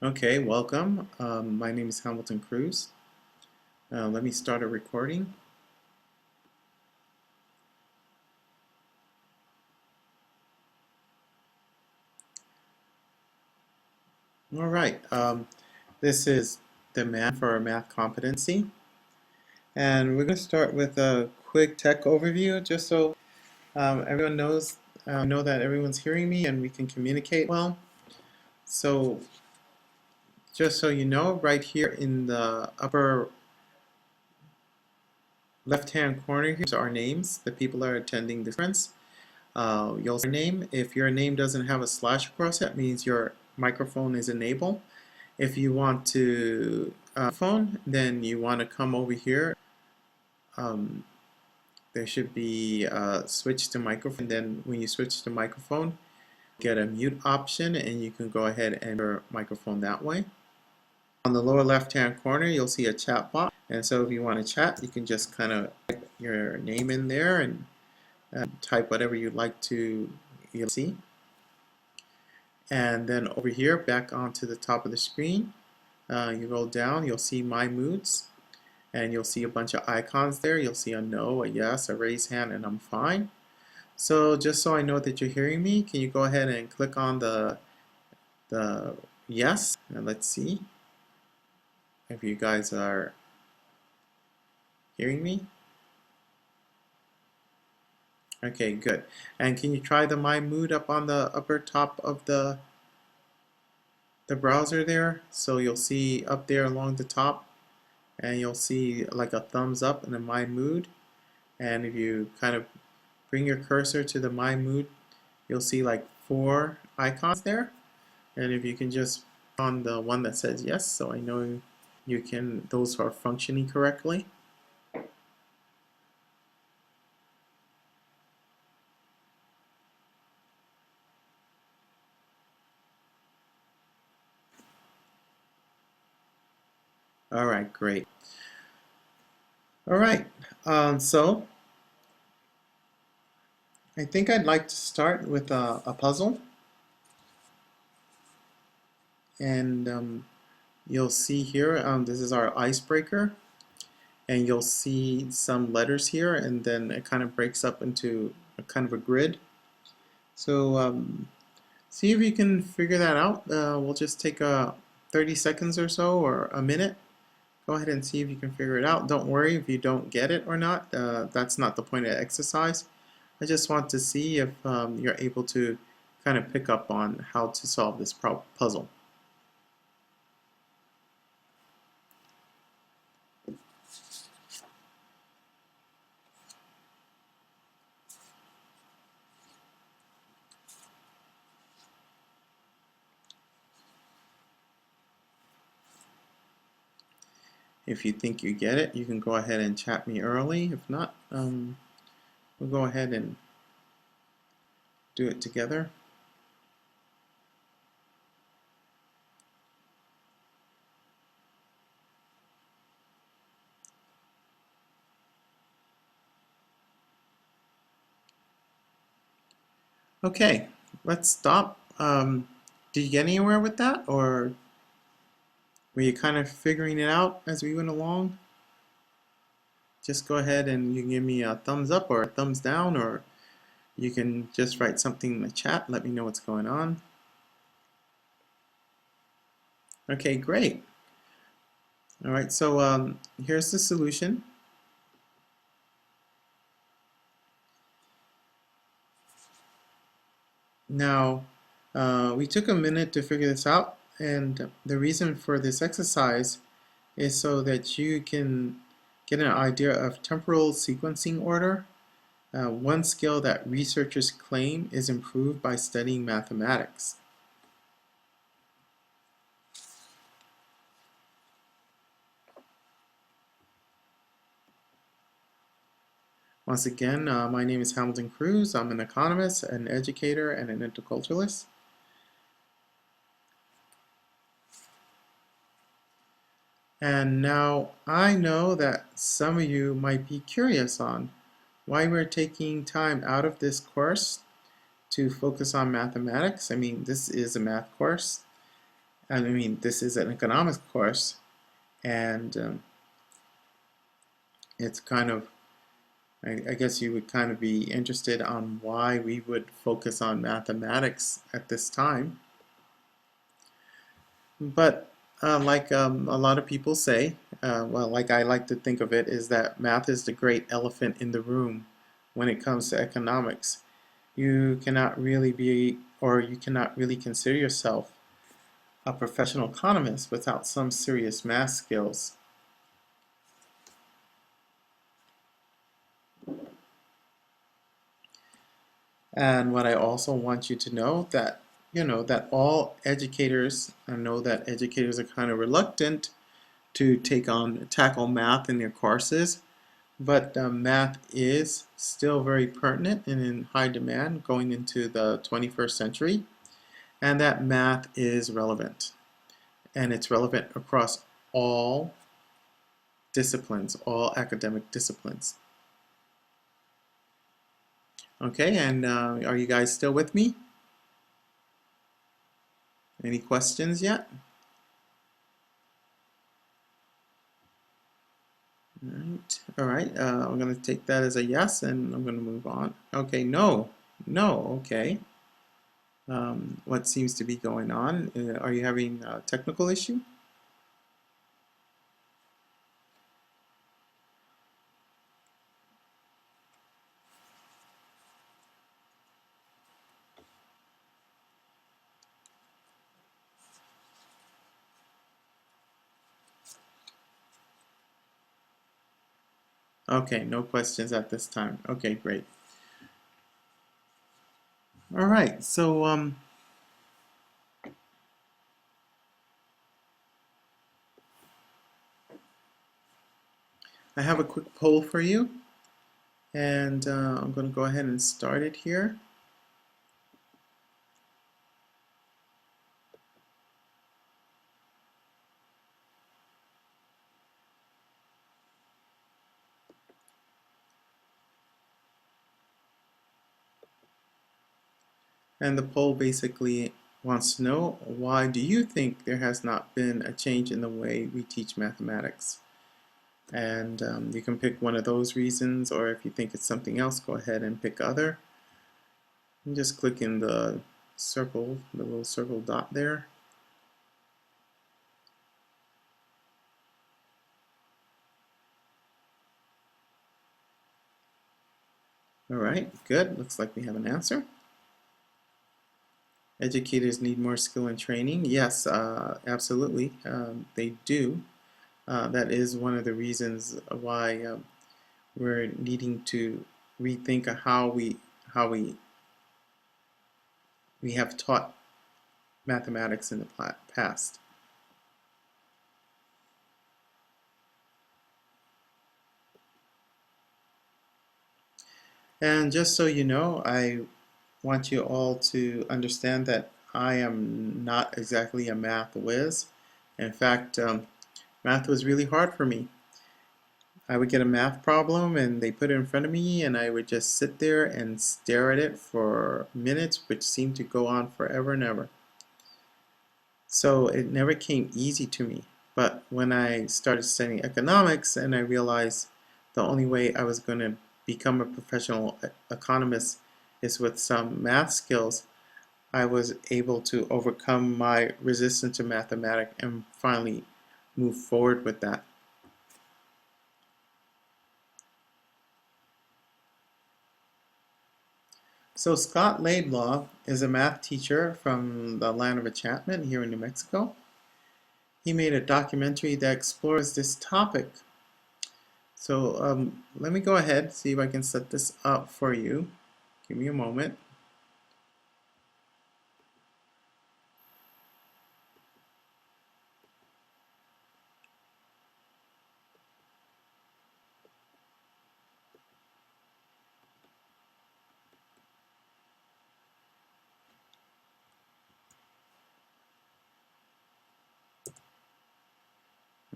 Okay, welcome. My name is Hamilton Cruz. Let me start a recording. All right, this is the math for our math competency. And we're going to start with a quick tech overview just so everyone know that everyone's hearing me and we can communicate well. So just so you know, right here in the upper left-hand corner, here's our names, the people that are attending this conference. You'll see your name. If your name doesn't have a slash across it, that means your microphone is enabled. If you want to phone, then you want to come over here. There should be switch to microphone. Then when you switch to microphone, get a mute option and you can go ahead and your microphone that way. On the lower left hand corner, you'll see a chat box. And so if you want to chat, you can just kind of type your name in there and type whatever you'd like to see. And then over here, back onto the top of the screen, you roll down, you'll see My Moods, and you'll see a bunch of icons there. You'll see a no, a yes, a raise hand, and I'm fine. So just so I know that you're hearing me, can you go ahead and click on the yes, and let's see if you guys are hearing me. Okay, good. And can you try the My Mood up on the upper top of the browser there? So you'll see up there along the top, and you'll see like a thumbs up and a My Mood. And if you kind of bring your cursor to the My Mood, you'll see like 4 icons there. And if you can just on the one that says yes, so I know those are functioning correctly. All right, great. All right, so I think I'd like to start with a puzzle. And you'll see here, this is our icebreaker. And you'll see some letters here, and then it kind of breaks up into a kind of a grid. So see if you can figure that out. We'll just take 30 seconds or so, or a minute. Go ahead and see if you can figure it out. Don't worry if you don't get it or not. That's not the point of the exercise. I just want to see if you're able to kind of pick up on how to solve this puzzle. If you think you get it, you can go ahead and chat me early. If not, we'll go ahead and do it together. Okay, let's stop. Did you get anywhere with that, or were you kind of figuring it out as we went along? Just go ahead and you can give me a thumbs up or a thumbs down, or you can just write something in the chat. Let me know what's going on. Okay, great. All right, so here's the solution. Now, we took a minute to figure this out, and the reason for this exercise is so that you can get an idea of temporal sequencing order, one skill that researchers claim is improved by studying mathematics. Once again, my name is Hamilton Cruz. I'm an economist, an educator, and an interculturalist. And now I know that some of you might be curious on why we're taking time out of this course to focus on mathematics. I mean, this is a math course. I mean, this is an economics course, and it's kind of, I guess you would kind of be interested on why we would focus on mathematics at this time. But like a lot of people say, well, like I like to think of it, is that math is the great elephant in the room when it comes to economics. You cannot really be, or you cannot really consider yourself a professional economist without some serious math skills. And what I also want you to know that, that all educators, I know that educators are kind of reluctant to tackle math in their courses, but math is still very pertinent and in high demand going into the 21st century, and that math is relevant. And it's relevant across all disciplines, all academic disciplines. Okay, and are you guys still with me? Any questions yet? All right. I'm going to take that as a yes, and I'm going to move on. Okay, no, okay. What seems to be going on? Are you having a technical issue? Okay, no questions at this time. Okay, great. All right, so I have a quick poll for you, and I'm going to go ahead and start it here. And the poll basically wants to know, why do you think there has not been a change in the way we teach mathematics? And you can pick one of those reasons, or if you think it's something else, go ahead and pick other. And just click in the circle, the little circle dot there. All right, good. Looks like we have an answer. Educators need more skill and training. Yes, absolutely, they do. That is one of the reasons why we're needing to rethink how we have taught mathematics in the past. And just so you know, I want you all to understand that I am not exactly a math whiz. In fact, math was really hard for me. I would get a math problem and they put it in front of me and I would just sit there and stare at it for minutes, which seemed to go on forever and ever. So it never came easy to me. But when I started studying economics and I realized the only way I was going to become a professional economist is with some math skills, I was able to overcome my resistance to mathematics and finally move forward with that. So Scott Laidlaw is a math teacher from the land of enchantment here in New Mexico. He made a documentary that explores this topic. So let me go ahead, see if I can set this up for you. Give me a moment.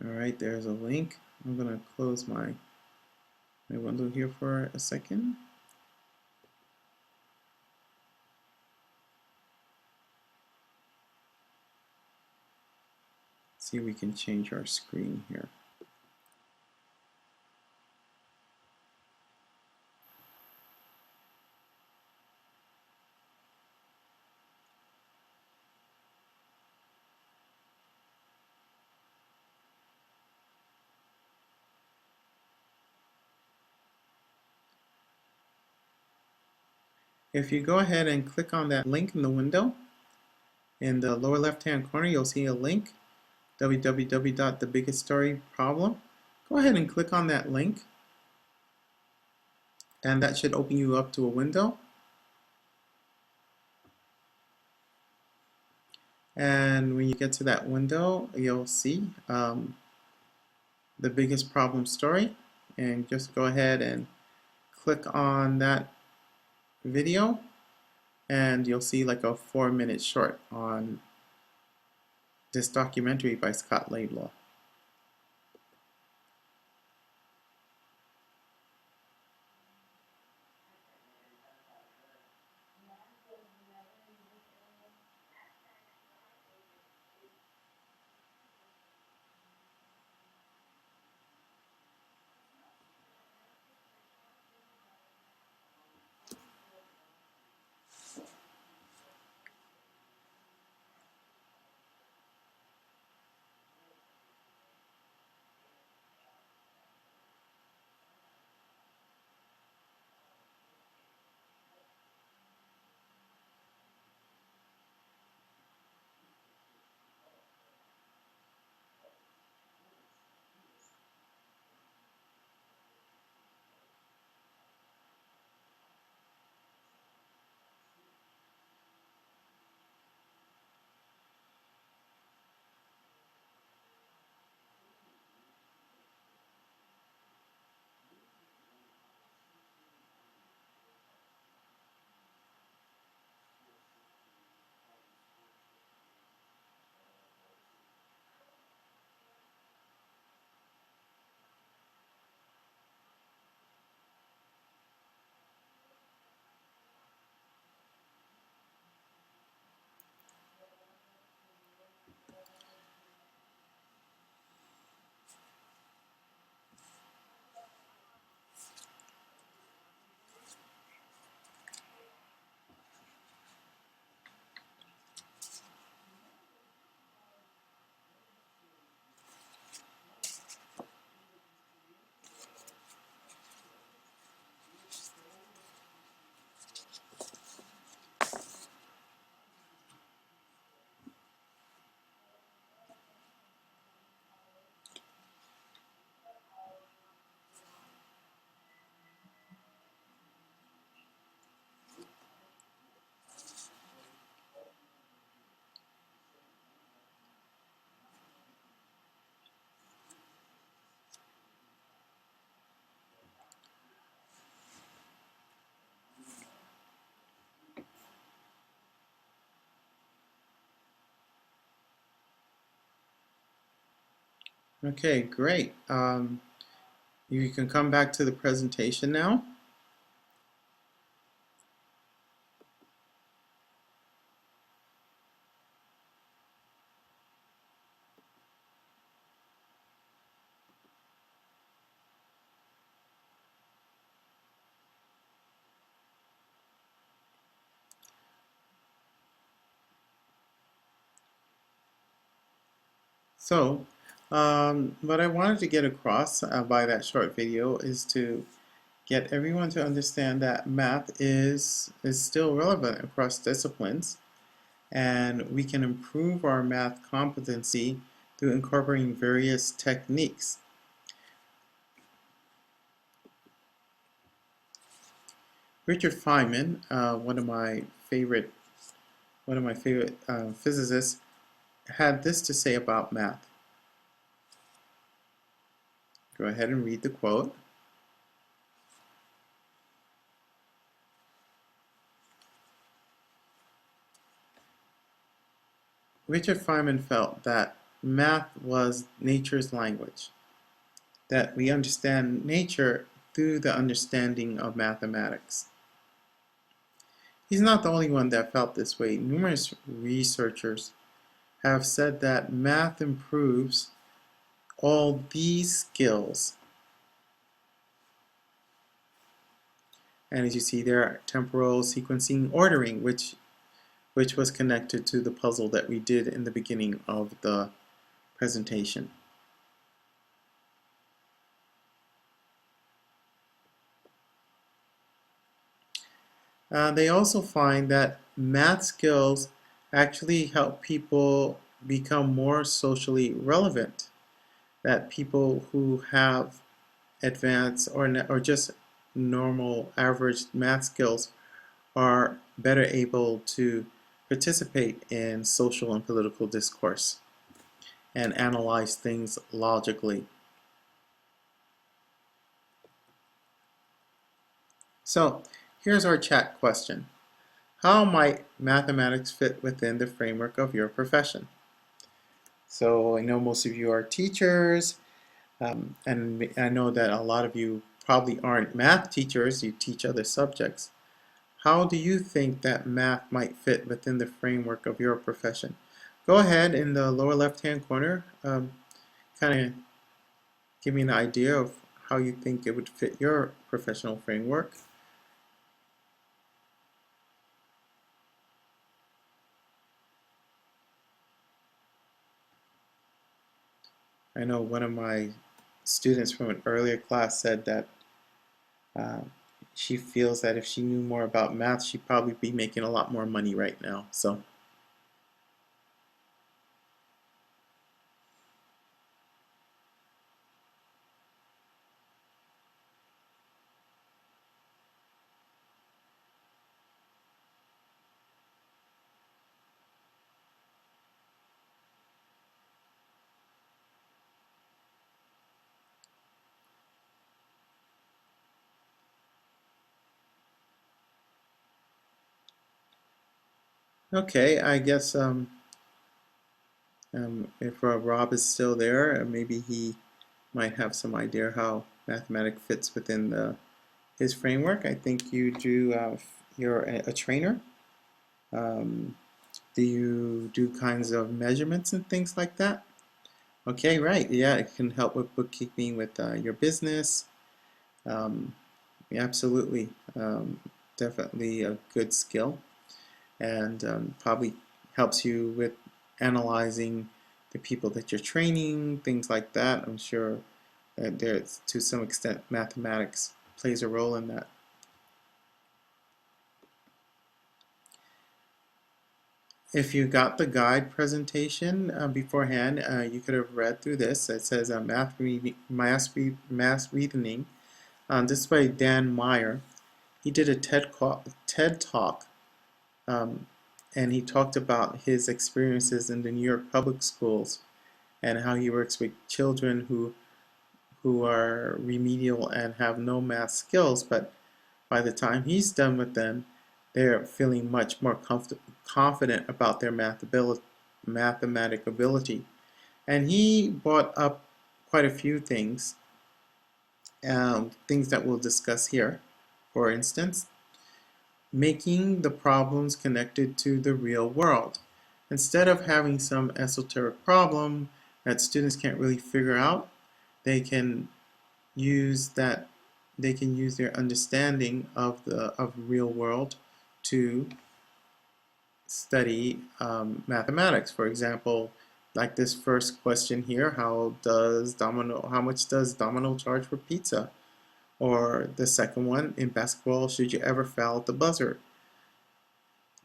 All right, there's a link. I'm going to close my window here for a second. see if we can change our screen here. If you go ahead and click on that link in the window, in the lower left-hand corner, you'll see a link, www.thebiggeststoryproblem. Go ahead and click on that link, and that should open you up to a window. And when you get to that window, you'll see the biggest problem story. And just go ahead and click on that video, and you'll see like a 4-minute short on this documentary by Scott Laidlaw. Okay, great. You can come back to the presentation now. So, what I wanted to get across by that short video is to get everyone to understand that math is still relevant across disciplines, and we can improve our math competency through incorporating various techniques. Richard Feynman, one of my favorite physicists, had this to say about math. Go ahead and read the quote. Richard Feynman felt that math was nature's language, that we understand nature through the understanding of mathematics. He's not the only one that felt this way. Numerous researchers have said that math improves all these skills. And as you see there, temporal sequencing ordering, which was connected to the puzzle that we did in the beginning of the presentation. They also find that math skills actually help people become more socially relevant, that people who have advanced or just normal average math skills are better able to participate in social and political discourse and analyze things logically. So here's our chat question. How might mathematics fit within the framework of your profession? So I know most of you are teachers, and I know that a lot of you probably aren't math teachers, you teach other subjects. How do you think that math might fit within the framework of your profession? Go ahead in the lower left-hand corner, kind of give me an idea of how you think it would fit your professional framework. I know one of my students from an earlier class said that uh, she feels that if she knew more about math, she'd probably be making a lot more money right now. So, okay, I guess if Rob is still there, maybe he might have some idea how mathematics fits within his framework. I think you do, you're a trainer. Um, do you do kinds of measurements and things like that? Okay, right. Yeah, it can help with bookkeeping with your business. Um, yeah, absolutely. Definitely a good skill, and probably helps you with analyzing the people that you're training, things like that. I'm sure that there's, to some extent, mathematics plays a role in that. If you got the guide presentation beforehand, you could have read through this. It says math reasoning. This is by Dan Meyer. He did a TED Talk, um, and he talked about his experiences in the New York public schools and how he works with children who are remedial and have no math skills, but by the time he's done with them, they're feeling much more confident about their mathematic ability. And he brought up quite a few things, things that we'll discuss here. For instance, making the problems connected to the real world. Instead of having some esoteric problem that students can't really figure out, they can use that they can use their understanding of the real world to study mathematics. For example, like this first question here, how much does Domino charge for pizza? Or the second one, in basketball, should you ever foul at the buzzer?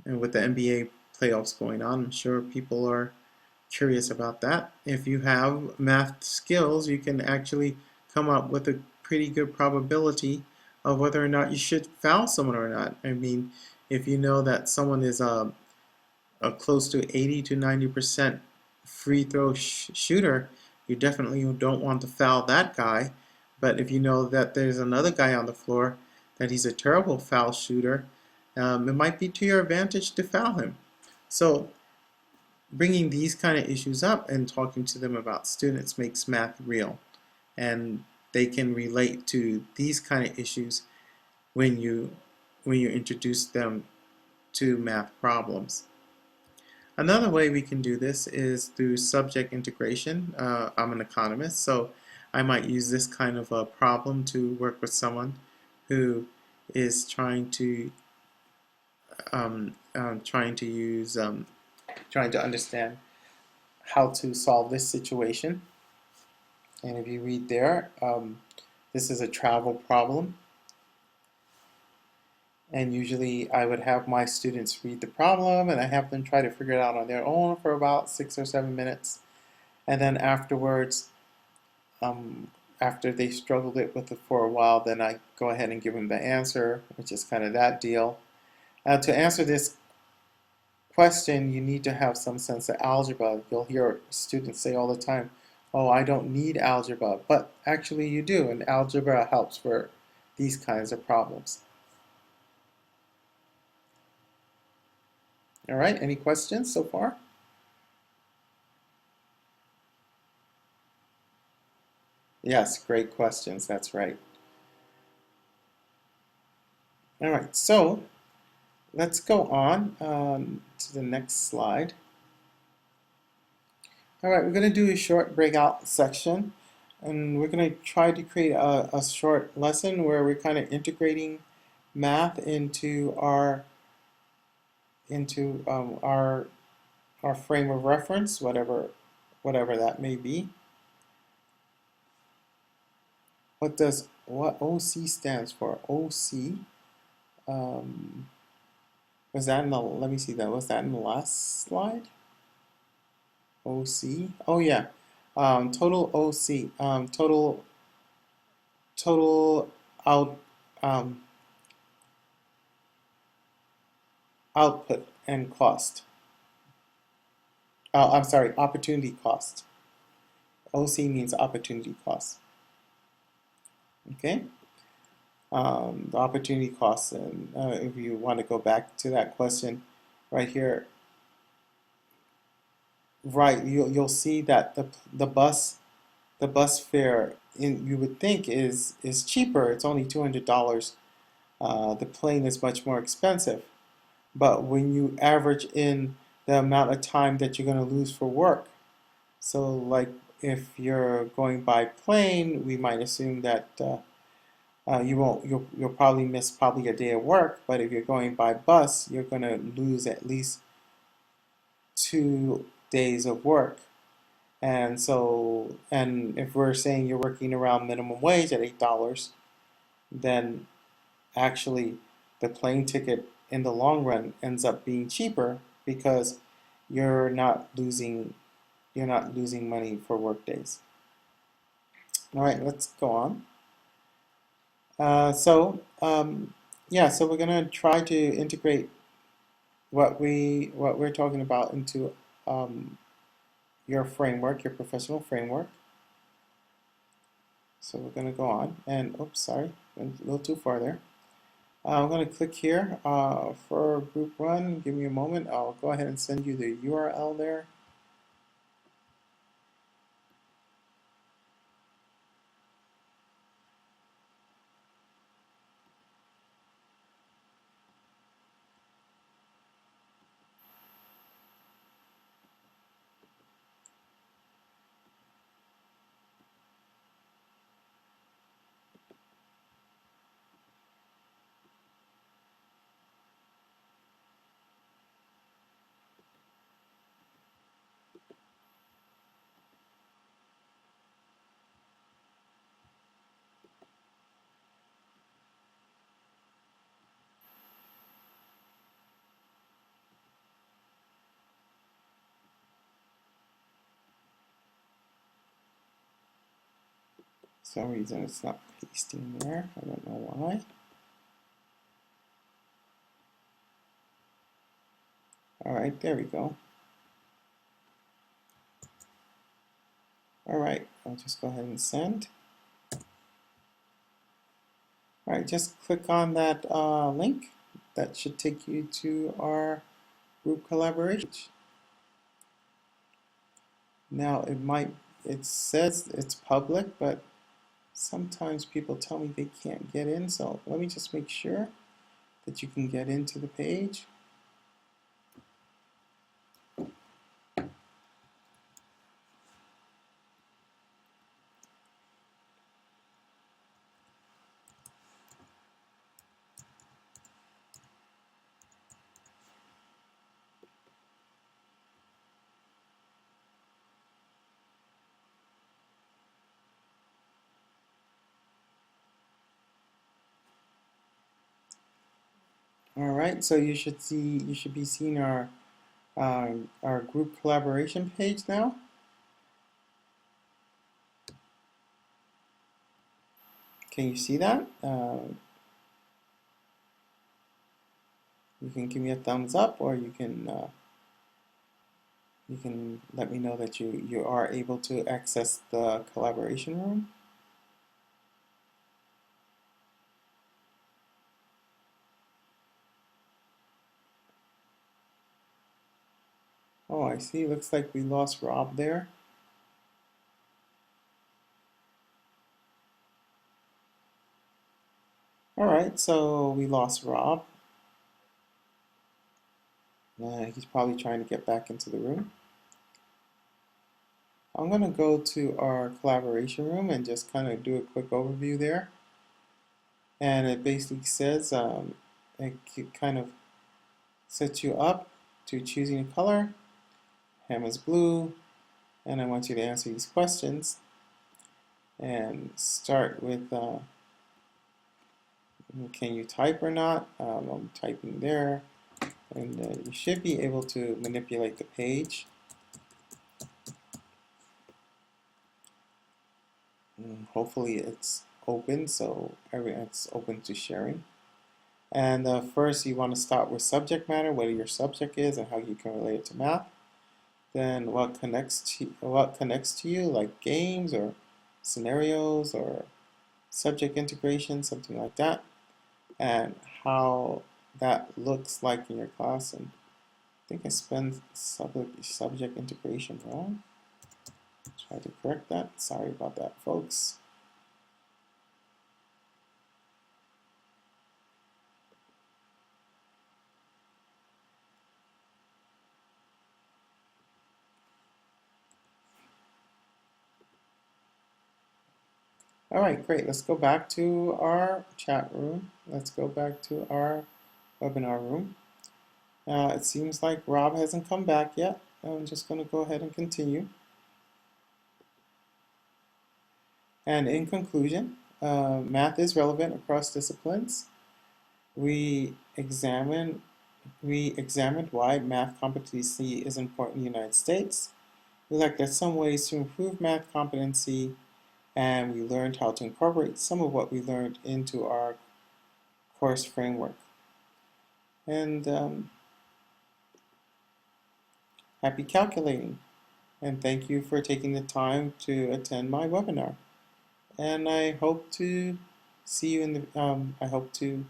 And with the NBA playoffs going on, I'm sure people are curious about that. If you have math skills, you can actually come up with a pretty good probability of whether or not you should foul someone or not. I mean, if you know that someone is a close to 80 to 90% free throw shooter, you definitely don't want to foul that guy. But if you know that there's another guy on the floor that he's a terrible foul shooter, it might be to your advantage to foul him. So bringing these kind of issues up and talking to them about students makes math real, and they can relate to these kind of issues when you introduce them to math problems. Another way we can do this is through subject integration. I'm an economist, so I might use this kind of a problem to work with someone who is trying to understand how to solve this situation. And if you read there, this is a travel problem. And usually I would have my students read the problem and I have them try to figure it out on their own for about 6 or 7 minutes. And then afterwards, um, after they struggled with it for a while, then I go ahead and give them the answer, which is kind of that deal. To answer this question, you need to have some sense of algebra. You'll hear students say all the time, oh, I don't need algebra. But actually you do, and algebra helps for these kinds of problems. All right, any questions so far? Yes, great questions, that's right. All right, so let's go on to the next slide. All right, we're going to do a short breakout section, and we're going to try to create a short lesson where we're kind of integrating math into our frame of reference, whatever that may be. What OC stands for? OC. Was that in the? Let me see that. Was that in the last slide? OC. Oh yeah. Total OC. Total out output and cost. I'm sorry, opportunity cost. OC means opportunity cost. Okay. The opportunity cost, and if you want to go back to that question right here, right, you'll see that the bus fare you would think is cheaper. It's only $200. The plane is much more expensive. But when you average in the amount of time that you're going to lose for work, so like if you're going by plane, we might assume that you'll probably miss probably a day of work. But if you're going by bus, you're going to lose at least 2 days of work. And so, and if we're saying you're working around minimum wage at $8, then actually the plane ticket in the long run ends up being cheaper because you're not losing money for work days. All right, let's go on. Yeah, so we're gonna try to integrate what we're talking about into your framework, your professional framework. So we're gonna go on, and oops, sorry, went a little too far there. I'm going to click here for group 1. Give me a moment. I'll go ahead and send you the URL there. For some reason it's not pasting there. I don't know why. All right, there we go. All right, I'll just go ahead and send. All right, just click on that link. That should take you to our group collaboration. Now it says it's public, but sometimes people tell me they can't get in, so let me just make sure that you can get into the page. All right, so you should be seeing our group collaboration page now. Can you see that? You can give me a thumbs up, or you can let me know that you are able to access the collaboration room. Oh, I see. Looks like we lost Rob there. All right, so we lost Rob. He's probably trying to get back into the room. I'm going to go to our collaboration room and just kind of do a quick overview there. And it basically says it kind of sets you up to choosing a color. Ham is blue, and I want you to answer these questions. And start with can you type or not? I'm typing there, and you should be able to manipulate the page. Hopefully it's open, so it's open to sharing. And first you want to start with subject matter, what your subject is and how you can relate it to math. Then what connects to you, like games or scenarios or subject integration, something like that, and how that looks like in your class. And I think I spelled subject integration wrong. Try to correct that. Sorry about that, folks. All right, great. Let's go back to our chat room. Let's go back to our webinar room. It seems like Rob hasn't come back yet. I'm just going to go ahead and continue. And in conclusion, math is relevant across disciplines. We examined why math competency is important in the United States. We looked at some ways to improve math competency, and we learned how to incorporate some of what we learned into our course framework. And happy calculating, and thank you for taking the time to attend my webinar. And I hope to see you in the I hope to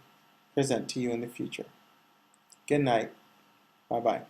present to you in the future. Good night. Bye bye.